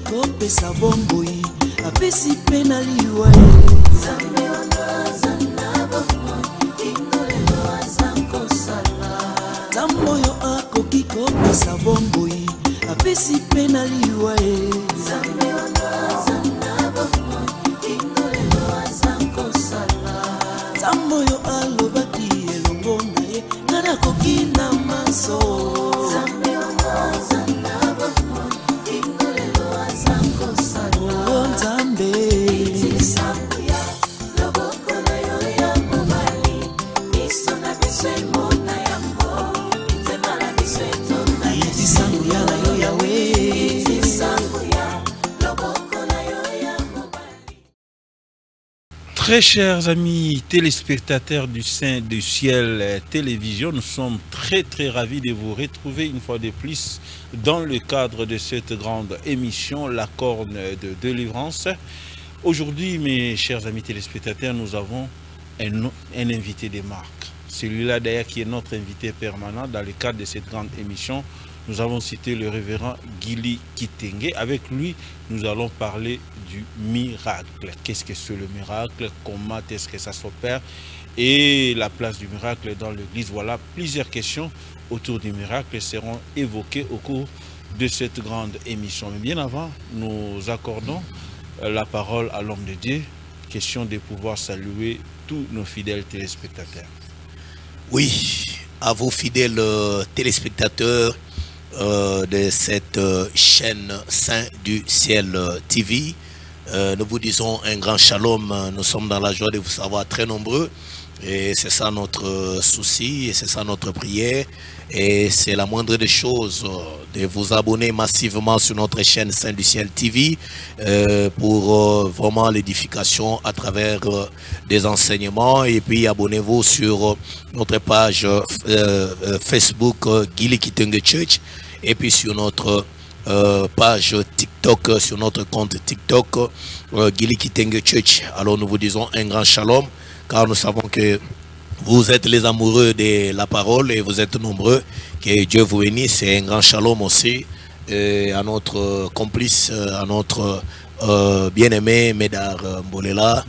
kopesa bomboi apesi pe na liwa Nzambe wakaza na bomoi ingolelo azakosala Nzambe oyo akoki kopesa bomboi apesi pe na liwa Nzambe wakaza na bomoi ingolelo azakosala Nzambe oyo alobaki elongo na ye ngana koki na maso Nzambe wakaza na bomoi ingolelo azakosala Nzambe itisakuya loboko na yo ya mobali miso na biso emona yango mitema na biso etonda itisakuya na yo yawe itisakuya loboko na yo ya mobali. Très chers amis téléspectateurs du Saint du Ciel Télévision, nous sommes très ravis de vous retrouver une fois de plus dans le cadre de cette grande émission, La Corne de Délivrance. Aujourd'hui, mes chers amis téléspectateurs, nous avons un invité de marque. Celui-là d'ailleurs qui est notre invité permanent dans le cadre de cette grande émission. Nous avons cité le révérend Gili Kitenge. Avec lui, nous allons parler du miracle. Qu'est-ce que c'est le miracle? Comment est-ce que ça s'opère? Et la place du miracle dans l'église. Voilà, plusieurs questions autour du miracle seront évoquées au cours de cette grande émission. Mais bien avant, nous accordons la parole à l'homme de Dieu. Question de pouvoir saluer tous nos fidèles téléspectateurs. Oui, à vos fidèles téléspectateurs de cette chaîne Saint du Ciel TV, nous vous disons un grand shalom. Nous sommes dans la joie de vous savoir très nombreux. Et c'est ça notre souci, et c'est ça notre prière. Et c'est la moindre des choses de vous abonner massivement sur notre chaîne Saint du Ciel TV pour vraiment l'édification à travers des enseignements. Et puis abonnez-vous sur notre page Facebook Gili Kitenge Church, et puis sur notre page TikTok, sur notre compte TikTok Gili Kitenge Church. Alors nous vous disons un grand shalom, car nous savons que vous êtes les amoureux de la parole et vous êtes nombreux. Que Dieu vous bénisse. C'est un grand shalom aussi à notre complice, à notre bien-aimé Médard Mbolela.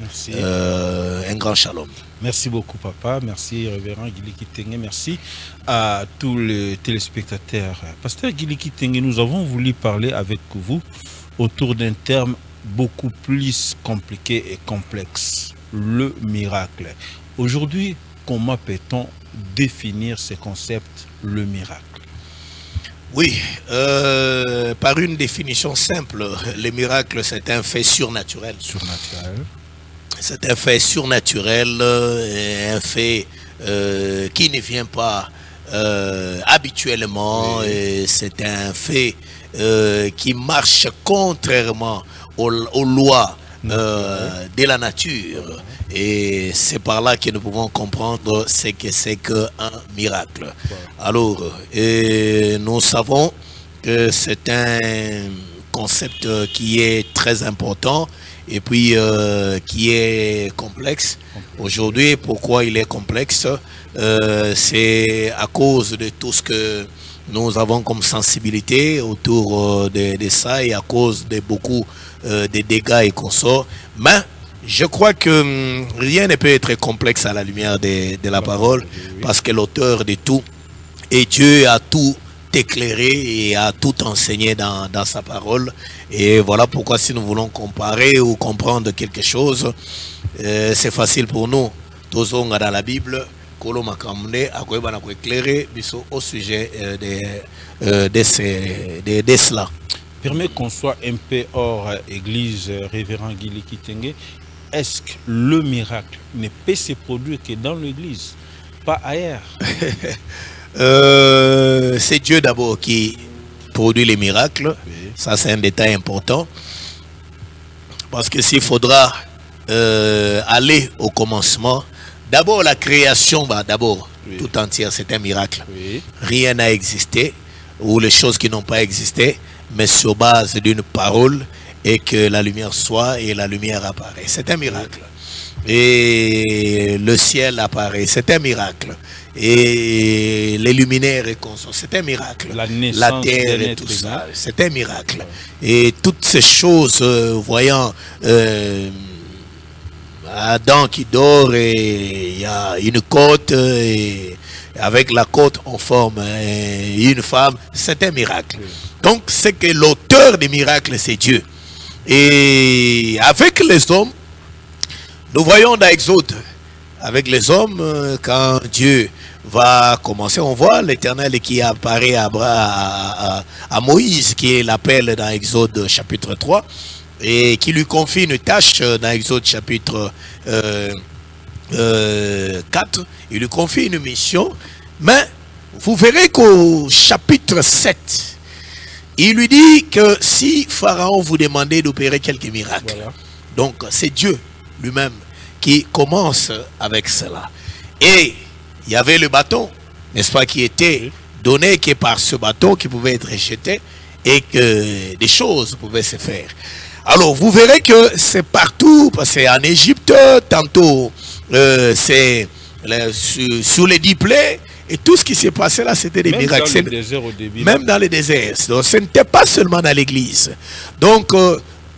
Un grand shalom. Merci beaucoup papa, merci révérend Gili Kitenge, merci à tous les téléspectateurs. Pasteur Gili Kitenge, nous avons voulu parler avec vous autour d'un terme beaucoup plus compliqué et complexe, le miracle. Aujourd'hui, comment peut-on définir ce concept, le miracle? Oui, par une définition simple, le miracle c'est un fait surnaturel. C'est un fait surnaturel, un fait qui ne vient pas habituellement. Oui. C'est un fait qui marche contrairement aux lois de la nature. Et c'est par là que nous pouvons comprendre ce que c'est qu'un miracle. Alors, nous savons que c'est un concept qui est très important et puis qui est complexe. Aujourd'hui, pourquoi il est complexe? C'est à cause de tout ce que nous avons comme sensibilité autour de ça, et à cause de beaucoup de dégâts et consorts. Mais je crois que rien ne peut être complexe à la lumière de la parole, parce que l'auteur de tout et Dieu a tout éclairé et a tout enseigné dans sa parole. Et voilà pourquoi si nous voulons comparer ou comprendre quelque chose, c'est facile pour nous. Tous on a dans la Bible au sujet de cela. Permet qu'on soit un peu hors église, révérend Gili Kitenge. Est-ce que le miracle ne peut se produire que dans l'église, pas ailleurs? C'est Dieu d'abord qui produit les miracles. Oui. Ça, c'est un détail important. Parce que s'il faudra aller au commencement, d'abord la création, d'abord tout entière, c'est un miracle. Oui. Rien n'a existé, ou les choses qui n'ont pas existé, mais sur base d'une parole, et que la lumière soit et la lumière apparaît. C'est un miracle. et le ciel apparaît. C'est un miracle. Et les luminaires et consorts, c'est un miracle. La terre et tout ça, c'est un miracle. Et toutes ces choses, voyant Adam qui dort et il y a une côte et avec la côte on forme une femme, c'est un miracle. Donc c'est que l'auteur des miracles c'est Dieu. Et avec les hommes, nous voyons dans Exode, avec les hommes, quand Dieu va commencer, on voit l'Éternel qui apparaît à Moïse, qui est l'appel dans Exode chapitre 3, et qui lui confie une tâche dans Exode chapitre 4, il lui confie une mission, mais vous verrez qu'au chapitre 7, il lui dit que si Pharaon vous demandait d'opérer quelques miracles, voilà. Donc c'est Dieu lui-même qui commence avec cela. Et il y avait le bâton, n'est-ce pas, qui était donné, que par ce bâton qui pouvait être jeté et que des choses pouvaient se faire. Alors vous verrez que c'est partout, parce que c'est en Égypte, tantôt c'est sous les 10 plaies, et tout ce qui s'est passé là, c'était des miracles. Dans le désert au début, même dans les déserts. Donc ce n'était pas seulement dans l'église. Donc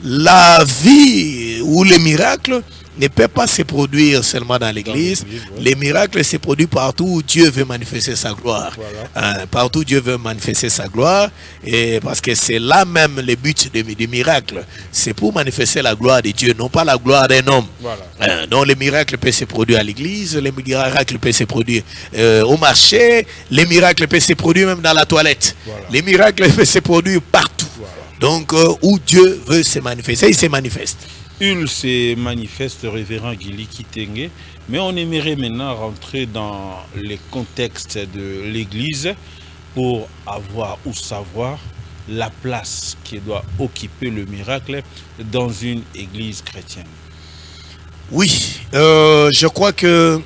la vie ou les miracles ne peut pas se produire seulement dans l'église. Oui. Les miracles se produisent partout où Dieu veut manifester sa gloire. Voilà. Partout où Dieu veut manifester sa gloire. Et parce que c'est là même le but du miracle. C'est pour manifester la gloire de Dieu, non pas la gloire d'un homme. Voilà. Donc les miracles peuvent se produire à l'église, les miracles peuvent se produire au marché, les miracles peuvent se produire même dans la toilette. Voilà. Les miracles peuvent se produire partout. Voilà. Donc où Dieu veut se manifester, il se manifeste. Il se manifeste, révérend Guili Kitenge, mais on aimerait maintenant rentrer dans les contextes de l'Église pour avoir ou savoir la place qui doit occuper le miracle dans une Église chrétienne. Oui, je crois que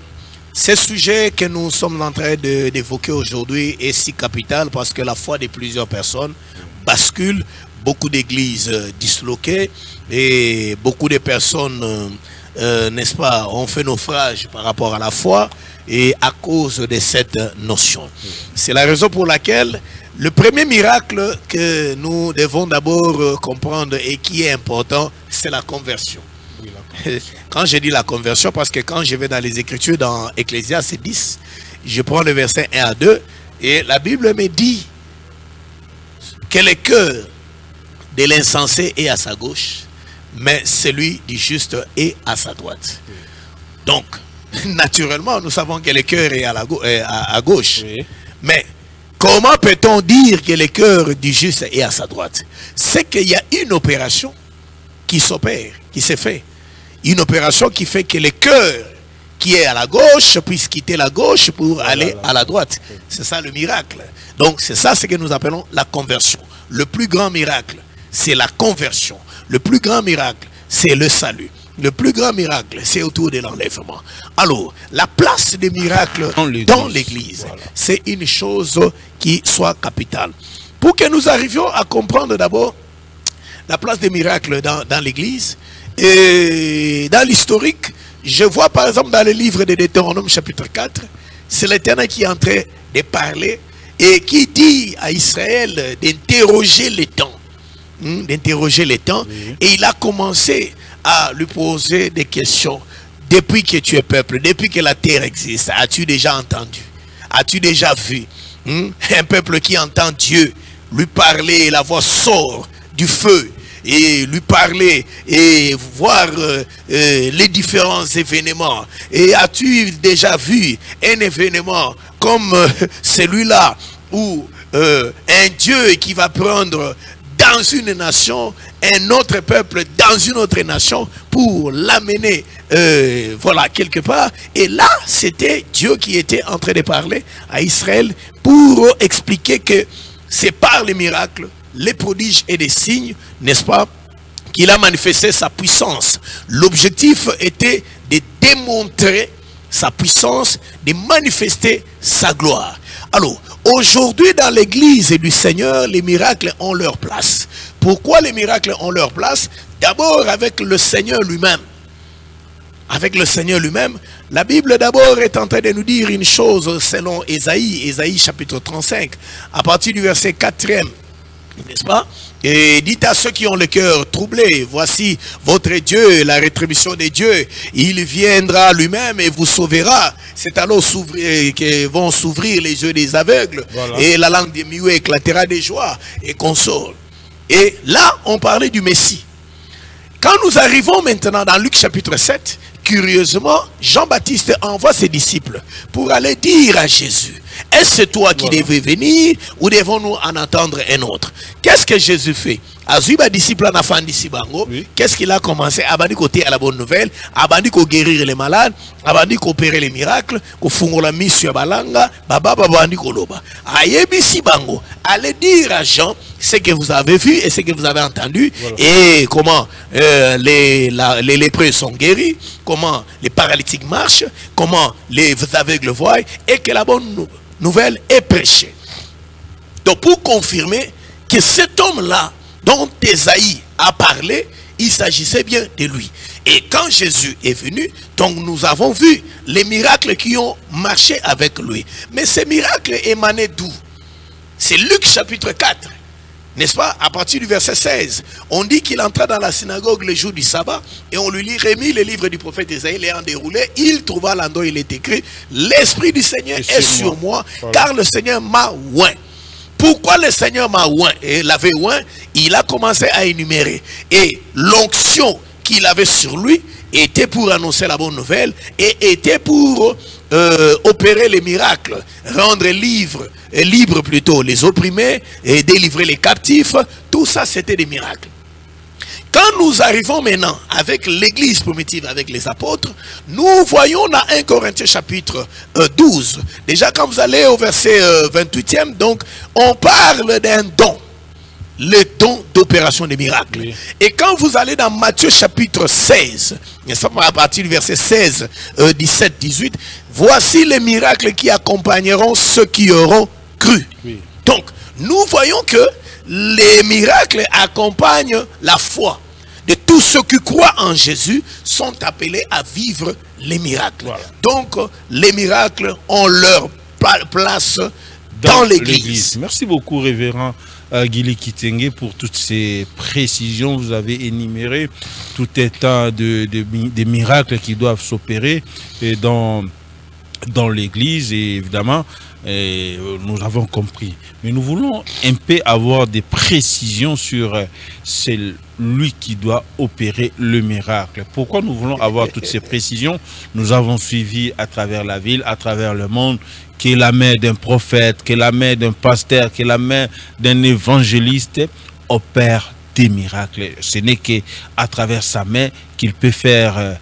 ce sujet que nous sommes en train d'évoquer aujourd'hui est si capital parce que la foi de plusieurs personnes bascule. Beaucoup d'églises disloquées et beaucoup de personnes, n'est-ce pas, ont fait naufrage par rapport à la foi et à cause de cette notion. C'est la raison pour laquelle le premier miracle que nous devons d'abord comprendre et qui est important, c'est la conversion. Oui, la conversion. Quand je dis la conversion, parce que quand je vais dans les Écritures, dans Ecclésiaste 10, je prends le verset 1 à 2 et la Bible me dit que le cœur de l'insensé est à sa gauche, mais celui du juste est à sa droite. Donc, naturellement, nous savons que le cœur est à gauche. Oui. Mais comment peut-on dire que le cœur du juste est à sa droite? C'est qu'il y a une opération qui s'opère, qui s'est fait. Une opération qui fait que le cœur qui est à la gauche puisse quitter la gauche pour aller à la droite. C'est ça le miracle. Donc, c'est ça ce que nous appelons la conversion. Le plus grand miracle, c'est la conversion. Le plus grand miracle, c'est le salut. Le plus grand miracle, c'est autour de l'enlèvement. Alors, la place des miracles dans l'Église, voilà. C'est une chose qui soit capitale. Pour que nous arrivions à comprendre d'abord la place des miracles dans l'Église, et dans l'historique, je vois par exemple dans le livre de Deutéronome chapitre 4, c'est l'Éternel qui est en train de parler et qui dit à Israël d'interroger les temps. D'interroger les temps, oui. Et il a commencé à lui poser des questions. Depuis que tu es peuple, depuis que la terre existe, as-tu déjà entendu? As-tu déjà vu un peuple qui entend Dieu lui parler, la voix sort du feu et lui parler et voir les différents événements? Et as-tu déjà vu un événement comme celui-là où un Dieu qui va prendre dans une nation, un autre peuple dans une autre nation pour l'amener voilà, quelque part. Et là, c'était Dieu qui était en train de parler à Israël pour expliquer que c'est par les miracles, les prodiges et les signes, n'est-ce pas, qu'il a manifesté sa puissance. L'objectif était de démontrer sa puissance, de manifester sa gloire. Alors, aujourd'hui dans l'église du Seigneur, les miracles ont leur place. Pourquoi les miracles ont leur place? D'abord avec le Seigneur lui-même. avec le Seigneur lui-même, la Bible d'abord est en train de nous dire une chose selon Ésaïe chapitre 35, à partir du verset 4e, n'est-ce pas? Et dites à ceux qui ont le cœur troublé, voici votre Dieu, la rétribution de Dieu, il viendra lui-même et vous sauvera. C'est alors que vont s'ouvrir les yeux des aveugles, voilà. Et la langue des muets éclatera de joie et console. Et là, on parlait du Messie. Quand nous arrivons maintenant dans Luc chapitre 7, curieusement, Jean-Baptiste envoie ses disciples pour aller dire à Jésus, est-ce toi qui devais venir ou devons-nous en entendre un autre? Qu'est-ce que Jésus fait? Qu'est-ce qu'il a commencé? Abandi côté à la bonne nouvelle, abandi ko guérir les malades, abandi ko opérer les miracles, ko fungola mission balanga, baba babandi ko loba. Ayebisi bango, allez dire à Jean ce que vous avez vu et ce que vous avez entendu, voilà. Et comment les lépreux sont guéris, comment les paralytiques marchent, comment les aveugles voient, et que la bonne nouvelle est prêchée. Donc pour confirmer que cet homme-là dont Ésaïe a parlé, il s'agissait bien de lui. Et quand Jésus est venu, donc nous avons vu les miracles qui ont marché avec lui. Mais ces miracles émanaient d'où? C'est Luc chapitre 4. N'est-ce pas? À partir du verset 16, on dit qu'il entra dans la synagogue le jour du sabbat et on lui remis le livre du prophète Ésaïe, l'ayant déroulé, il trouva l'endroit où il est écrit, l'Esprit du Seigneur est sur moi, voilà. Car le Seigneur m'a oint. Pourquoi le Seigneur m'a oint et l'avait oint? Il a commencé à énumérer. Et l'onction qu'il avait sur lui était pour annoncer la bonne nouvelle et était pour opérer les miracles, rendre libres plutôt les opprimés et délivrer les captifs. Tout ça, c'était des miracles. Quand nous arrivons maintenant avec l'église primitive, avec les apôtres, nous voyons dans 1 Corinthiens chapitre 12. Déjà quand vous allez au verset 28e, donc on parle d'un don. Le don d'opération des miracles. Oui. Et quand vous allez dans Matthieu chapitre 16, à partir du verset 16, 17, 18, voici les miracles qui accompagneront ceux qui auront cru. Oui. Donc, nous voyons que les miracles accompagnent la foi. De tous ceux qui croient en Jésus sont appelés à vivre les miracles. Voilà. Donc, les miracles ont leur place dans l'église. Merci beaucoup, révérend Guili Kitenge, pour toutes ces précisions. Vous avez énuméré tout un tas de miracles qui doivent s'opérer dans l'église, et évidemment, nous avons compris. Mais nous voulons un peu avoir des précisions sur celui qui doit opérer le miracle. Pourquoi nous voulons avoir toutes ces précisions? Nous avons suivi à travers la ville, à travers le monde, qui est la main d'un prophète, qui est la main d'un pasteur, qui est la main d'un évangéliste, opère des miracles. Ce n'est qu'à travers sa main qu'il peut faire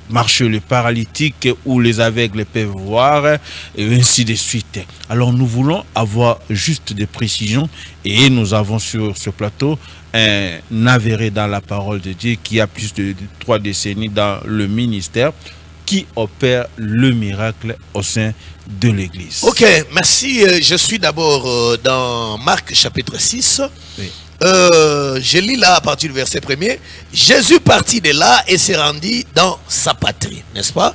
marcher le paralytique ou les aveugles peuvent voir, et ainsi de suite. Alors nous voulons avoir juste des précisions, et nous avons sur ce plateau un avéré dans la parole de Dieu qui a plus de 3 décennies dans le ministère, qui opère le miracle au sein de l'église. Ok, merci. Je suis d'abord dans Marc chapitre 6. Oui. Je lis là à partir du verset 1er. Jésus partit de là et s'est rendu dans sa patrie, n'est-ce pas?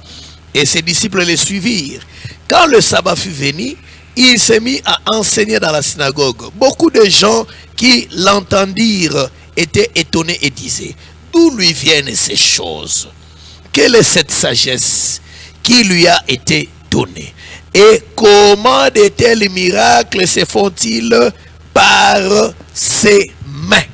Et ses disciples les suivirent. Quand le sabbat fut venu, il s'est mis à enseigner dans la synagogue. Beaucoup de gens qui l'entendirent étaient étonnés et disaient, d'où lui viennent ces choses? Quelle est cette sagesse qui lui a été donnée? Et comment de tels miracles se font-ils par ses mains?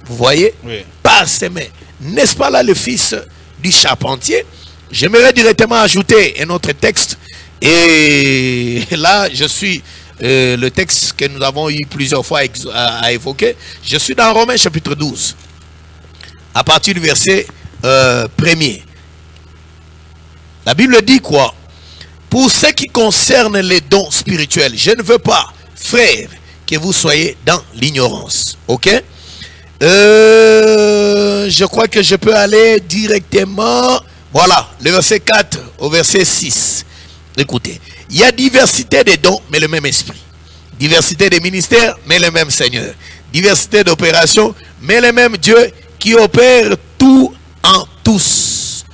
Vous voyez? Oui. Par ses mains. N'est-ce pas là le fils du charpentier? J'aimerais directement ajouter un autre texte. Et là, je suis le texte que nous avons eu plusieurs fois à évoquer. Je suis dans Romains chapitre 12. À partir du verset 1er. La Bible dit quoi? Pour ce qui concerne les dons spirituels, je ne veux pas, frères, que vous soyez dans l'ignorance. Ok? Je crois que je peux aller directement. Voilà, le verset 4 au verset 6. Écoutez, il y a diversité de dons, mais le même esprit. Diversité de ministères, mais le même Seigneur. Diversité d'opérations, mais le même Dieu qui opère tout en tous.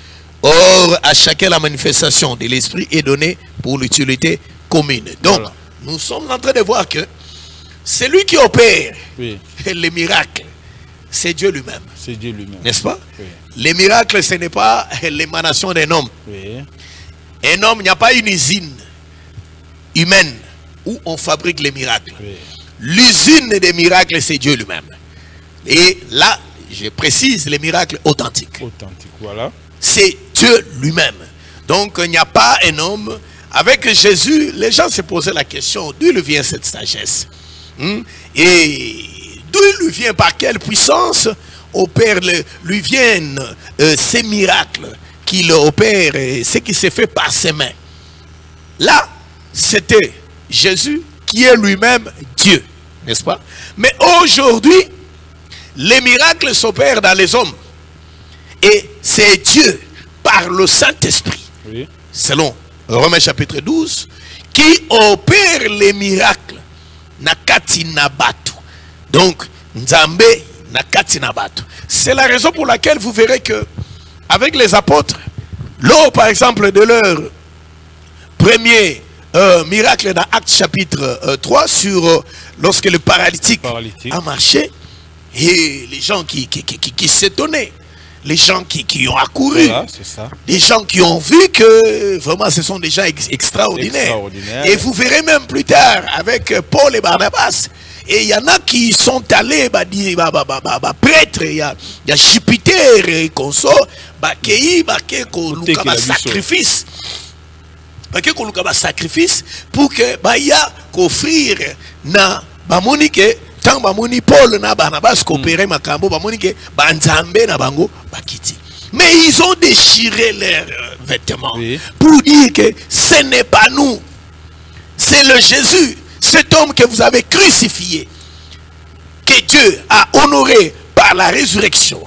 Or, à chacun la manifestation de l'Esprit est donnée pour l'utilité commune. Donc, voilà. Nous sommes en train de voir que celui qui opère les miracles, c'est Dieu lui-même. C'est Dieu lui-même. N'est-ce pas? Les miracles, ce n'est pas l'émanation d'un homme. Un homme, il n'y a pas une usine humaine où on fabrique les miracles. L'usine des miracles, c'est Dieu lui-même. Et là, je précise les miracles authentiques. Authentiques, voilà. C'est Dieu lui-même. Donc, il n'y a pas un homme. Avec Jésus, les gens se posaient la question, d'où lui vient cette sagesse? Et d'où lui vient, par quelle puissance lui viennent ces miracles qu'il opère, ce qui s'est fait par ses mains. Là, c'était Jésus qui est lui-même Dieu, n'est-ce pas? Mais aujourd'hui, les miracles s'opèrent dans les hommes. Et c'est Dieu, par le Saint-Esprit, selon Romains chapitre 12, qui opère les miracles. Nakati nabatu. Donc, Nzambe nakati nabatu. C'est la raison pour laquelle vous verrez que, avec les apôtres, lors par exemple de leur premier miracle dans Actes chapitre 3, sur lorsque le paralytique a marché, et les gens qui s'étonnaient, les gens qui ont accouru, voilà, les gens qui ont vu que vraiment ce sont des gens extraordinaires. Et vous verrez même plus tard avec Paul et Barnabas. Et il y en a qui sont allés, prêtres, il y a Jupiter et consort, sacrifice. Sacrifice pour que y a qu'offrir na bamonique. Tant bamoni Paul na Barnabas coopérer makambo bamonique banzambe na bango bakiti. Mais ils ont déchiré leurs vêtements pour dire que ce n'est pas nous, c'est le Jésus, cet homme que vous avez crucifié, que Dieu a honoré par la résurrection.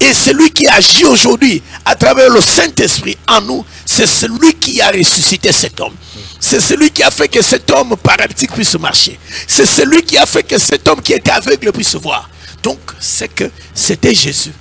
Et celui qui agit aujourd'hui à travers le Saint-Esprit en nous, c'est celui qui a ressuscité cet homme. C'est celui qui a fait que cet homme paralytique puisse marcher. C'est celui qui a fait que cet homme qui était aveugle puisse voir. Donc, c'est que c'était Jésus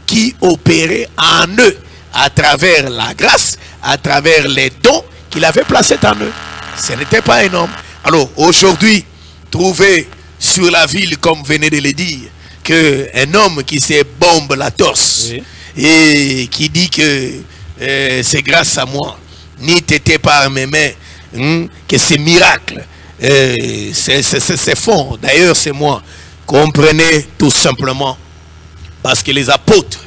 qui opérait en eux à travers la grâce, à travers les dons qu'il avait placés en eux. Ce n'était pas un homme. Alors, aujourd'hui, trouver sur la ville, comme venez de le dire, qu'un homme qui se bombe la torse et qui dit que c'est grâce à moi, ni t'étais par mes mains, que c'est miracle, c'est faux. D'ailleurs, c'est moi. Comprenez tout simplement, parce que les apôtres,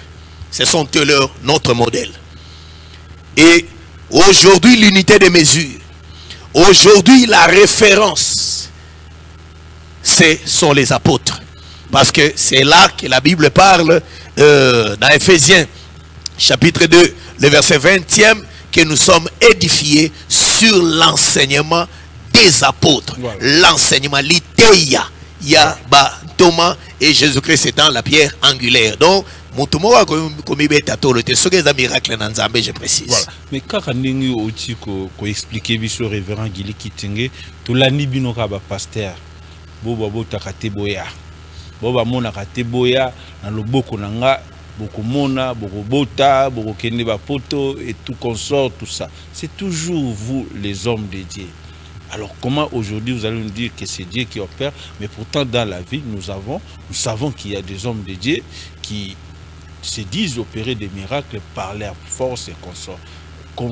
ce sont eux notre modèle. Et aujourd'hui, l'unité de mesure, aujourd'hui, la référence, ce sont les apôtres. Parce que c'est là que la Bible parle, dans Éphésiens, chapitre 2, le verset 20e, que nous sommes édifiés sur l'enseignement des apôtres. Voilà. L'enseignement, l'iteia. Il y a Thomas et Jésus-Christ étant la pierre angulaire. Donc, je précise. Voilà. Mais quand on a expliqué le révérend Gili Kitenge, tout l'année binoka ba pasteur, boba takate boya, boba mona kate boya, dans le boko nanga, boko mona, boko bota, boko kende ba poto et tout consort, tout ça. C'est toujours vous les hommes de Dieu. Alors comment aujourd'hui vous allez nous dire que c'est Dieu qui opère, mais pourtant dans la vie nous savons qu'il y a des hommes de Dieu qui se disent opérer des miracles par leur force et consort.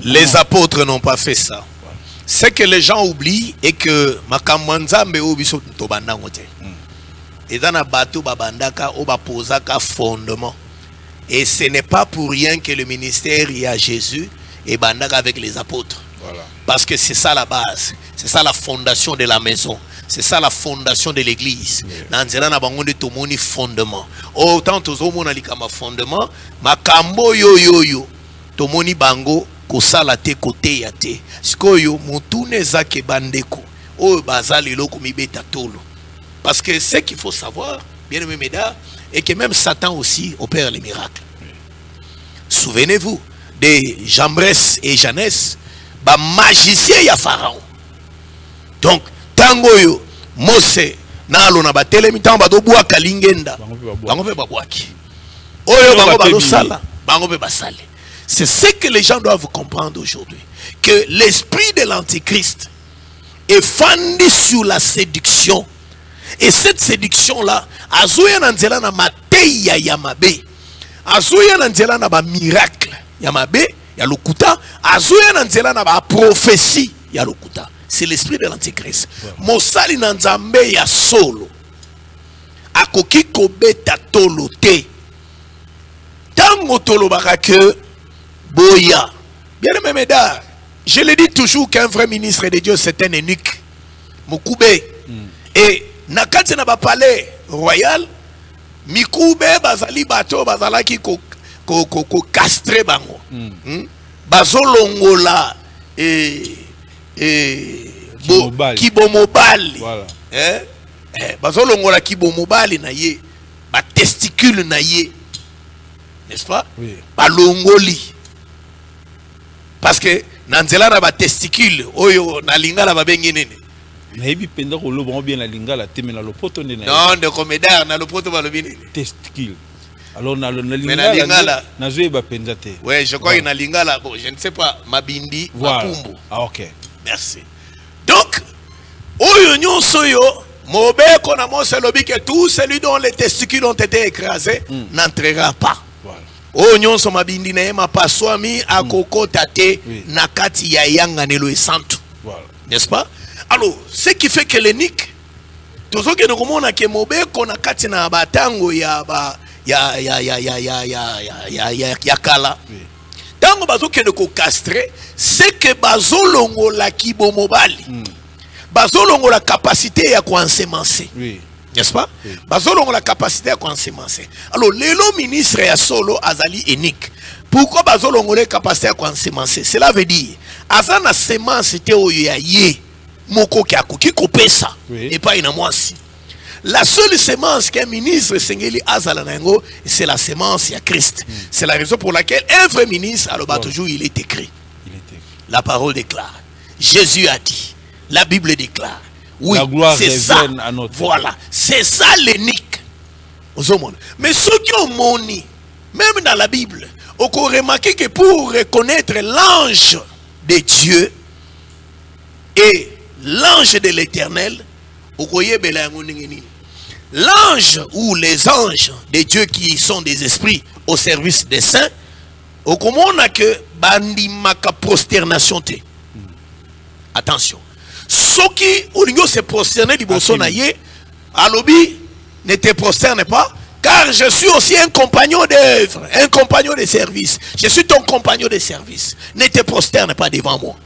Les apôtres n'ont pas fait ça. Voilà. Ce que les gens oublient est que Makamanzambe obiso tobanda ngote. Et dans la bateau babandaka obapozaka fondement. Et ce n'est pas pour rien que le ministère y a Jésus et bandaka avec les apôtres. Voilà. Parce que c'est ça la base, c'est ça la fondation de la maison, c'est ça la fondation de l'église. Nanzera na bango de tomoni fondement. Autant tozomo na likama fondement, makambo yo tomoni bango kosala te kote ya te. Sikoyo mutune zake bandeko. O bazali loko mibeta tolo. Parce que ce qu'il faut savoir, bien aimé mesdames, est que même Satan aussi opère les miracles. Souvenez-vous de Jambres et Janès, ba magicien ya Pharaon. Donc tango yo Mose na alona ba telemi tango ba do bua kalingenda bango pe babwaki oyo bango ba do sala C'est ce que les gens doivent comprendre aujourd'hui. Que l'esprit de l'antichrist est fondé sur la séduction. Et cette séduction-là, azoya nanzela na mateya yamabe, azoya nanzela na ba miracle yamabe ya lokuta, azoya nanzela na ba prophétie ya lokuta. C'est l'esprit de l'antichrist. Mosali nanzambe ya solo akoki kobeta tolo te. Tango tolo barake boya. Bien aimé mesdames, je le dis toujours qu'un vrai ministre de Dieu c'est un eunuque. Mokoube. Et nakati na ba palais royal, Mikoube bazali bato bazalaki ko castre bango. Bazolongola kibomobali. Voilà. Bazolongola kibomobali na ye, ba testicule na ye. N'est-ce pas? Oui. Balongoli. Parce que nanzela na ba testicule oyo na lingala ba bengi nene. Nayebi penda ko lobo bien la lingala teme na lopoto ndena. Non, de comédar na lopoto ba lobi nene. Testicule. Alors na lingala na zoeba penda te. Ouais, je crois que na lingala bon, je ne sais pas, mabindi, voilà. Mapumbu. Ah OK. Merci. Donc oyo nyonso yo mobeko na mose lobi que tout celui dont les testicules ont été écrasés n'entrera pas. Oh nyonso mabindi na yema paswami akokota te na kati ya yanga nelo esantu. N'est-ce pas? Alors, ce qui fait que l'unique tozo ke nokomona ke mobeko na kati na batango ya ba ya kala. Tango bazo ke ko castre, c'est que bazolongo la kibomobali. Bazolongo la capacité ya ko ensemencer. Oui. N'est-ce pas? Oui. Bazolongo la capacité à ensemencer. Alors, le ministre ya solo azali unique. Pourquoi bazolongo la capacité à ensemencer? Cela veut dire, azana semence te oya ye moko ki kopesa et pas ina mwasi. La seule semence qu'un ministre sengeli azala nango, c'est la semence ya Christ. C'est la raison pour laquelle un vrai ministre, alors toujours il est écrit. La parole déclare. Jésus a dit. La Bible déclare. Oui, c'est ça. Voilà, c'est ça l'unique. Mais ceux qui ont moni, même dans la Bible, on peut remarquer que pour reconnaître l'ange de Dieu et l'ange de l'Éternel, l'ange ou les anges de Dieu qui sont des esprits au service des saints, on a que bandimaka prosternation te. Attention. Ceux qui ont se prosterner du Bolsonaye, Alobi ne te prosterne pas, car je suis aussi un compagnon d'œuvre, un compagnon de service. Je suis ton compagnon de service. Ne te prosterne pas devant moi.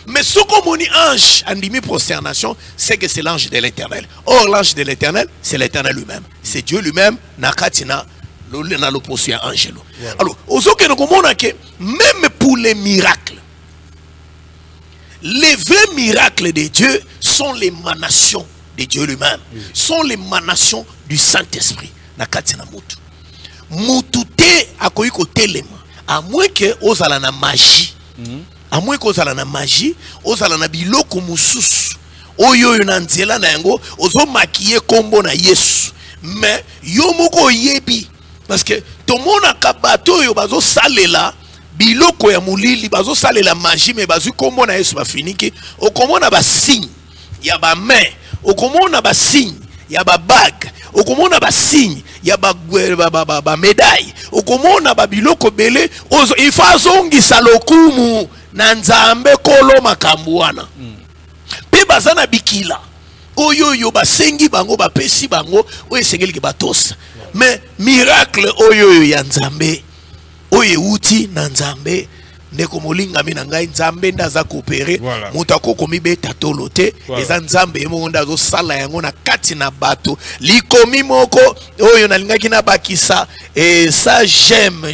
Mais ce qu'on dit ange en demi prosternation, c'est que c'est l'ange de l'Éternel. Or, l'ange de l'Éternel, c'est l'Éternel lui-même. C'est Dieu lui-même, Nakatina, na l'opposition angelo. Alors, même pour les miracles, les vrais miracles de Dieu sont l'émanation de Dieu lui-même, sont l'émanation du Saint-Esprit. Nakatina mutu. Mutute akoyiko telema. À moins que ozala na magie. À moins que ozala na magie, ozala na biloko mususu. Oyo yonanzela na yango, ozo makiye kombo na Yesu. Mais yo moko yebi. Parce que tout le monde a kabato yo bazo salela. Biloko ya mulili bazo salela magie mais bazo kombo na Yesu ba finiki. Okomona ba signe ya ba main, okomona ba signe ya ba bague, okomona ba signe ya ba médaille, okomona ba biloko belé ifazongisa lokumu na nzambe kolo makambo wana. Pe bazana bikila. Oyo yo basengi bango ba pesi bango oyo sengeli ke batosa. Mais miracle oyo ya nzambe oye uti na nzambe ndeko molinga mina ngai nzambe ndaza koopere mutako komibeta tolote eza nzambe emo ndazo sala yango na kati na bato likomi moko oyo nalingaki na bakisa et ça j'aime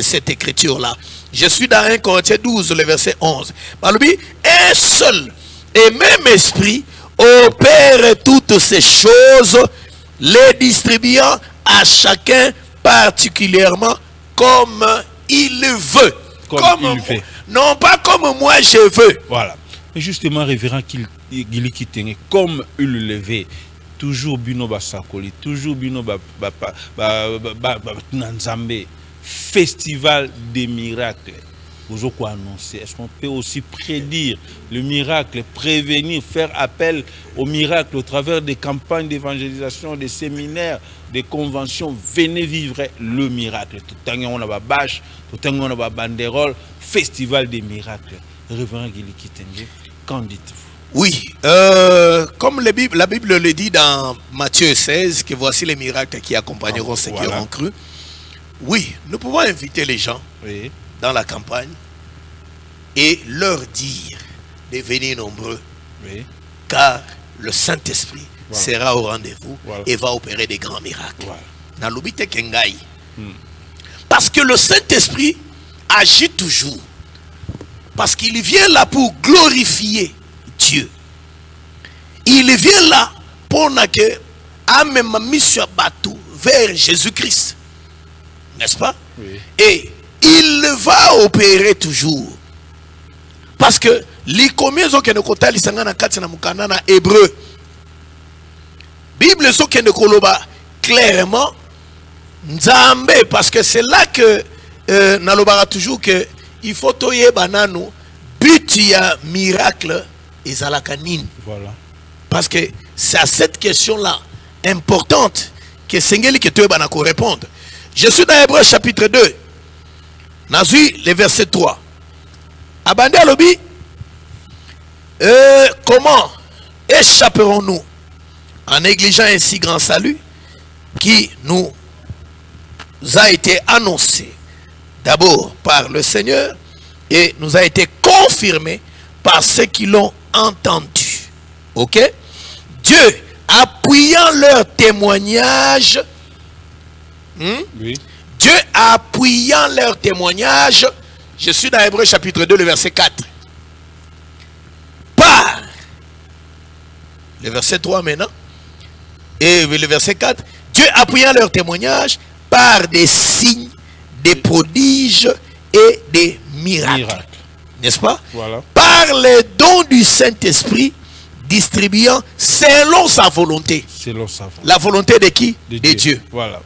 cette écriture là. Je suis dans 1 Corinthiens 12 le verset 11. Balobi un seul et même esprit opère toutes ces choses, les distribuant à chacun particulièrement comme il le veut. Comme il fait. Non pas comme moi je veux. Voilà. Mais justement, révérend qu'il comme il le veut. toujours bino basakoli, toujours bino Nzambe, festival des miracles. Vous avez quoi annoncer? Est-ce qu'on peut aussi prédire le miracle, prévenir, faire appel au miracle au travers des campagnes d'évangélisation, des séminaires, des conventions? Venez vivre le miracle. Tout le temps on a bâche, tout le temps on a banderole, festival des miracles. Révérend Guili Kitenge, qu'en dites-vous? Oui, comme la Bible le dit dans Matthieu 16, que voici les miracles qui accompagneront ceux qui auront cru. Oui, nous pouvons inviter les gens dans la campagne et leur dire de venir nombreux, car le Saint-Esprit sera au rendez-vous et va opérer des grands miracles. Parce que le Saint-Esprit agit toujours. Parce qu'il vient là pour glorifier Dieu. Il vient là pour que amène mission bateau vers Jésus-Christ. N'est-ce pas? Et il va opérer toujours. Parce que les communes qui nous comptent na hébreu. Bible so qui nous koloba clairement Nzambe, parce que c'est là que nalobara toujours que il faut toyer banano but ya miracle et zalakanine. Voilà. Parce que c'est à cette question là importante que Sengeli que tu banako répondre. Je suis dans Hébreu chapitre 2. Nazui le verset 3. Abandé à l'obi. Comment échapperons-nous en négligeant un si grand salut qui nous a été annoncé d'abord par le Seigneur et nous a été confirmé par ceux qui l'ont entendu. Ok? Dieu, appuyant leur témoignage, Dieu appuyant leur témoignage, je suis dans Hébreu chapitre 2, le verset 4. Par le verset 3 maintenant, et le verset 4, Dieu appuyant leur témoignage par des signes, des prodiges et des miracles. N'est-ce pas? Voilà. Par les dons du Saint-Esprit distribuant selon sa volonté. Selon sa volonté. La volonté de qui? De Dieu. Voilà.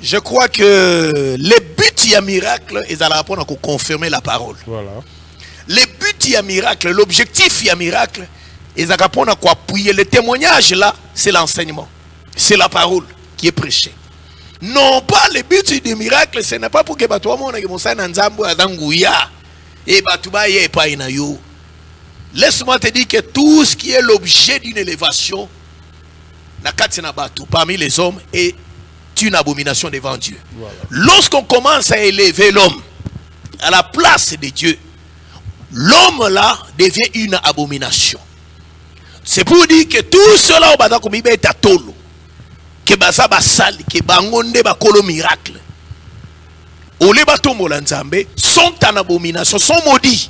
Je crois que les buts y a miracle, ils allaient répondre à confirmer la parole. Voilà. Les buts y a miracle, l'objectif y a miracle, ils allaient répondre à quoi appuyer. Le témoignage là, c'est l'enseignement. C'est la parole qui est prêchée. Non pas le but du miracle, ce n'est pas pour que toi mon et pas laisse-moi te dire que tout ce qui est l'objet d'une élévation parmi les hommes est une abomination devant Dieu. Voilà. Lorsqu'on commence à élever l'homme à la place de Dieu, l'homme là devient une abomination. C'est pour dire que tout cela est à tolo. Que baza basali, que bangonde bakolo miracle. Ole batombo la Nzambe sont en abomination, sont maudits.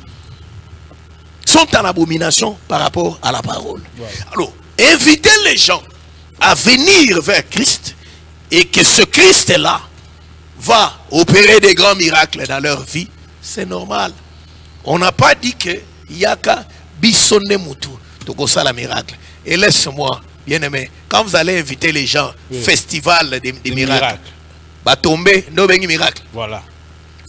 Sont en abomination par rapport à la parole. Voilà. Alors, invitez les gens à venir vers Christ et que ce Christ-là va opérer des grands miracles dans leur vie, c'est normal. On n'a pas dit que yaka bisonne mutu tokosa la miracle. Et laisse-moi, bien-aimé, quand vous allez inviter les gens, festival des miracles, va tomber, no bengi miracle. Voilà.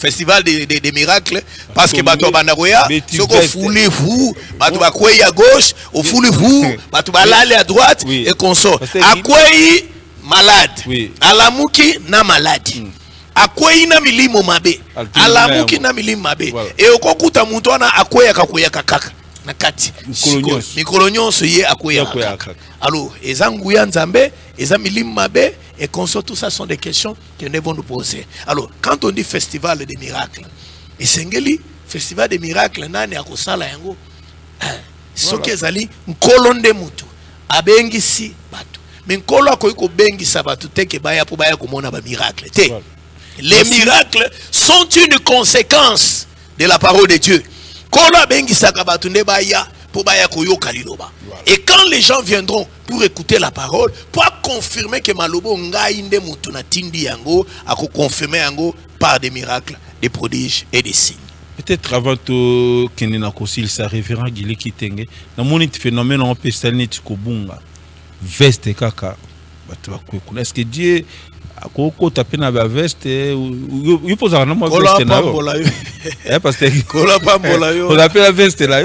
Festival des miracles, parce que bato bandagoya, soko foule fou, bato bakwei à gauche, au foule fou, bato balale à droite, et consort. Akwei malade, alamuki na malade. Akwei na milimo mabe, alamuki na milimo mabe. Et okokuta mutwana akwei akakwei kakaka. Nakati mikolonyon soye akwei kakaka. Alors, ezanguya nzambe, ezamilim mabe, et consort, tout ça sont des questions que nous devons nous poser. Alors, quand on dit festival des miracles, et Sengeli, festival des miracles, nani akosala yango, soki ezali nkolonde mutu, abengisi batu. Mais nkolo akoyiko bengisa batu teke baya po baya komona ba miracle. Les miracles sont une conséquence de la parole de Dieu. Kolo abengisa kabatu ne baya po baya koyoka liloba. Et quand les gens viendront pour écouter la parole, pour confirmer que Malobo Ngaïnde Mutuna Tindi Yango a confirmé Yango par des miracles, des prodiges et des signes. Peut-être avant tout, Kenena Kosil, ça révérend Guilé Kitenge. Dans mon phénomène, on peut s'aligner sur Bunga. Veste kaka. Est-ce que Dieu a tapé dans la veste? Il pose un nom à veste. Parce que on appelle la veste là.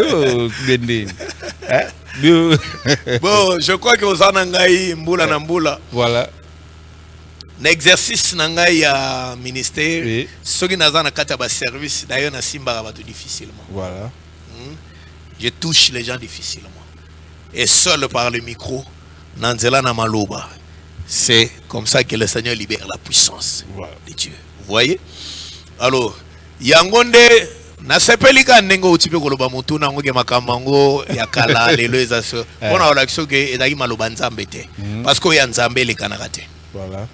Bon, je crois que vous en avez mboula na mboula. Voilà. L'exercice nangai à ministère, ceux qui n'ont pas service, d'ailleurs, na simba va tout difficilement. Voilà. Je touche les gens difficilement. Et seul par le micro, Nanzela na maloba. C'est comme ça que le Seigneur libère la puissance de Dieu. Vous voyez? Alors, Yangonde, na sepelika nengo utipe koloba mutu na ngoge makamango ya kala lelo ezaso. On a l'action que ezaki maloba nzambe te. Parce que ya nzambe le kanakate. Voilà.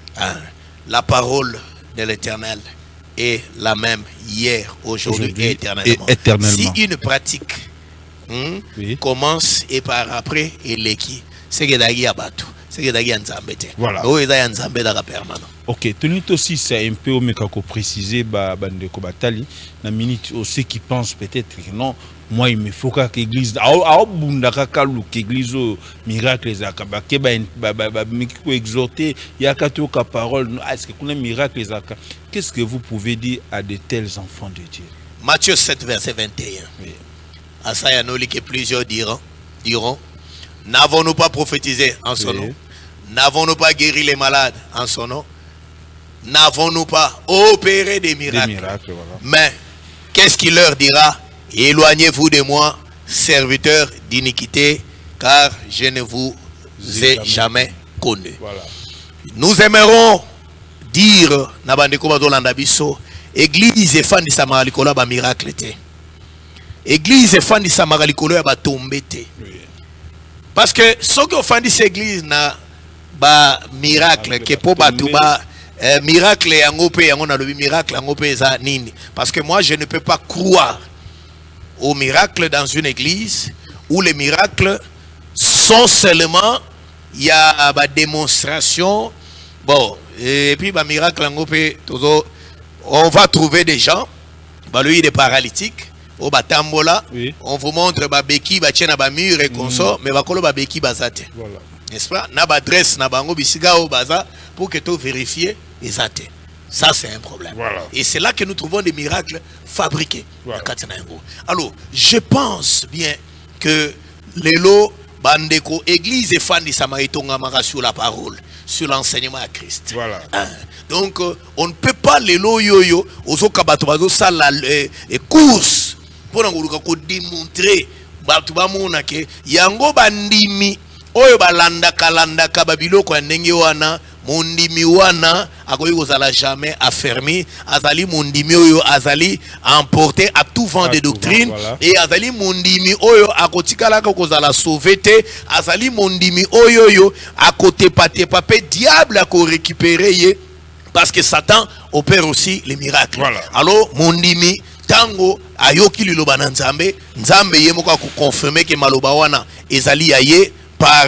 La parole de l'Éternel est la même hier, aujourd'hui et éternellement. Si une pratique commence et par après et l'équipe, c'est que d'agi abatou, c'est que d'agi anzambete. Voilà. Ok, tenue aussi, c'est un peu au mekako préciser, bande ko batali, na minute aussi qui pense peut-être que non. Moi, il me faut que l'église, l'église miracle, exhorter, il y a qu'à parole, est-ce que vous avez miracle, qu'est-ce que vous pouvez dire à de tels enfants de Dieu? Matthieu 7, verset 21. À ça, il y en a que plusieurs diront, n'avons-nous pas prophétisé en son nom? N'avons-nous pas guéri les malades en son nom? N'avons-nous pas opéré des miracles? Voilà. Mais, qu'est-ce qu'il leur dira? Éloignez-vous de moi, serviteurs d'iniquité, car je ne vous ai jamais connu. Voilà. Nous aimerons dire, Église et fan de Samarakolo ba miracle te. Église et fan de Samarakolo ba tombe te. Parce que ce que fan de cette église na ba miracle que pour ba tuba miracle yango pe yango na lobi miracle yango pe za nini. Parce que moi je ne peux pas croire aux miracles dans une église où les miracles sont seulement il y a une démonstration. Bon, et puis bah miracle on va trouver des gens, bah lui des paralytiques au batambola, on vous montre bah beki bah tiens bah mur et consort, mais bah kolo bah beki bazate. Voilà. N'est-ce pas? Na ba adresse na bango bisiga au baza pour que tu vérifies les athées. Ça, c'est un problème. Voilà. Et c'est là que nous trouvons des miracles fabriqués. Voilà. Alors, je pense bien que les lots, bandeko, église et fans de Samaritonga mara sur la parole, sur l'enseignement à Christ. Voilà. Donc, on ne peut pas les lots yo-yo, aux okabato, ça la course, pour nous démontrer, que yango bandimi, oyo balanda kalanda kababilo kwa ndenge wana. Mondimi wana akoyi kozala jamais affermi, azali mondimi oyo azali emporté à tout vent de doctrine, et azali mondimi oyo akotikala kozala sauvé te, azali mondimi oyo akote pate pape diable ako récupérer ye, parce que Satan opère aussi les miracles. Voilà. Alors mondimi tango ayoki liloba na nzambe, nzambe ye moko ko confirmer que maloba wana ezali yaye par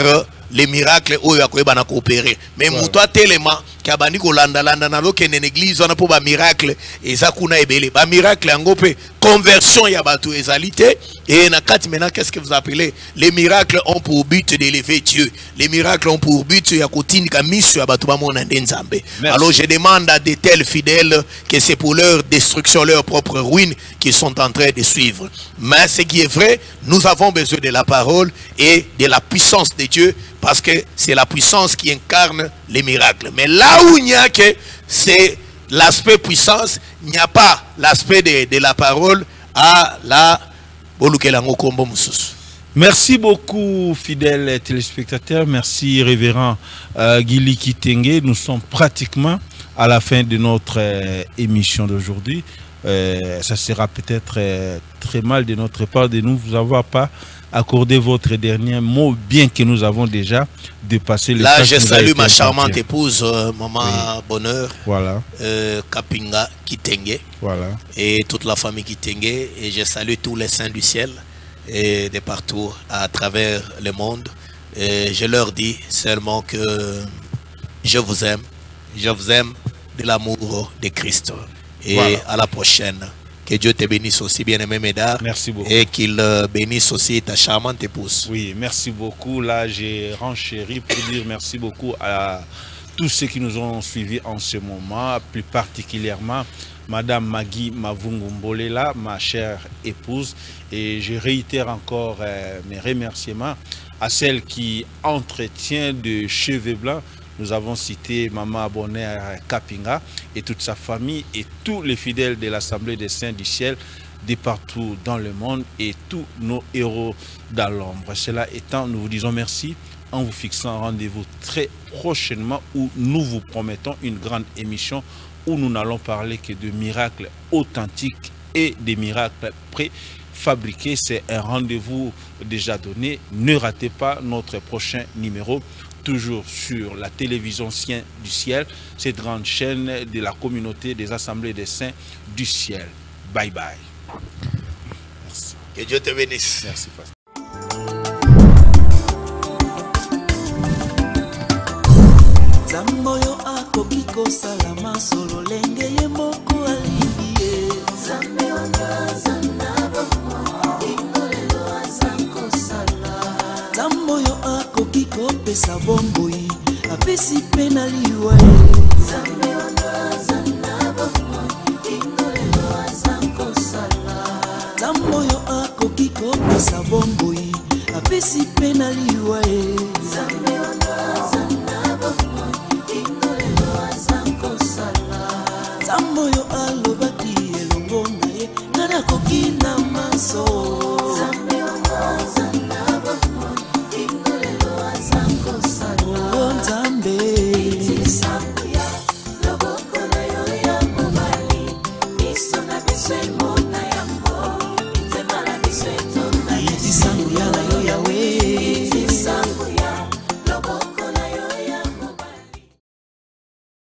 les miracles oyo akoyeba na coopérer. Mais muto tellement kabandi ko landa na lokene église on a pour ba miracle eza kuna ebele ba miracle yango pe conversion ya batu ezalité. Et na kati maintenant qu'est-ce que vous appelez? Les miracles ont pour but d'élever Dieu. Les miracles ont pour but ya kotinika misu ya batu ba mona nzambe. Alors je demande à de tels fidèles que c'est pour leur destruction, leur propre ruine qu'ils sont en train de suivre. Mais ce qui est vrai, nous avons besoin de la parole et de la puissance de Dieu, parce que c'est la puissance qui incarne les miracles. Mais là où il n'y a que c'est l'aspect puissance, il n'y a pas l'aspect de la parole à la Merci beaucoup, fidèles téléspectateurs. Merci, révérend Guili Kitenge. Nous sommes pratiquement à la fin de notre émission d'aujourd'hui. Ça sera peut-être très mal de notre part de nous vous avoir pas accordé votre dernier mot, bien que nous avons déjà dépassé le temps. Là, je salue ma charmante épouse, Maman Bonheur, voilà. Kapinga Kitenge, voilà. Et toute la famille Kitenge. Et je salue tous les saints du ciel et de partout à travers le monde. Et je leur dis seulement que je vous aime de l'amour de Christ. Et voilà. À la prochaine. Que Dieu te bénisse aussi, bien-aimé Médard. Merci beaucoup. Et qu'il bénisse aussi ta charmante épouse. Oui, merci beaucoup. Là, j'ai renchéri pour dire merci beaucoup à tous ceux qui nous ont suivis en ce moment, plus particulièrement Madame Magui Mavungumbolela, ma chère épouse. Et je réitère encore mes remerciements à celle qui entretient de cheveux blancs. Nous avons cité Maman Abonné Kapinga et toute sa famille et tous les fidèles de l'Assemblée des Saints du Ciel de partout dans le monde et tous nos héros dans l'ombre. Cela étant, nous vous disons merci en vous fixant un rendez-vous très prochainement où nous vous promettons une grande émission où nous n'allons parler que de miracles authentiques et des miracles préfabriqués. C'est un rendez-vous déjà donné. Ne ratez pas notre prochain numéro, toujours sur la télévision Saint du Ciel, cette grande chaîne de la communauté des Assemblées des Saints du Ciel. Bye bye. Merci. Que Dieu te bénisse. Merci, pasteur. Zamboyo akoki kosalama solo lenge ye moko alibi ye. Zambe wangaza nabo ingolelo azakosala. Zamboyo akoki kopesa bomboi apesi pe na liwa ye. Zambe wangaza nabo ingolelo azakosala. Zamboyo akoki kopesa bomboi apesi pe na liwa ye. Zambe wangaza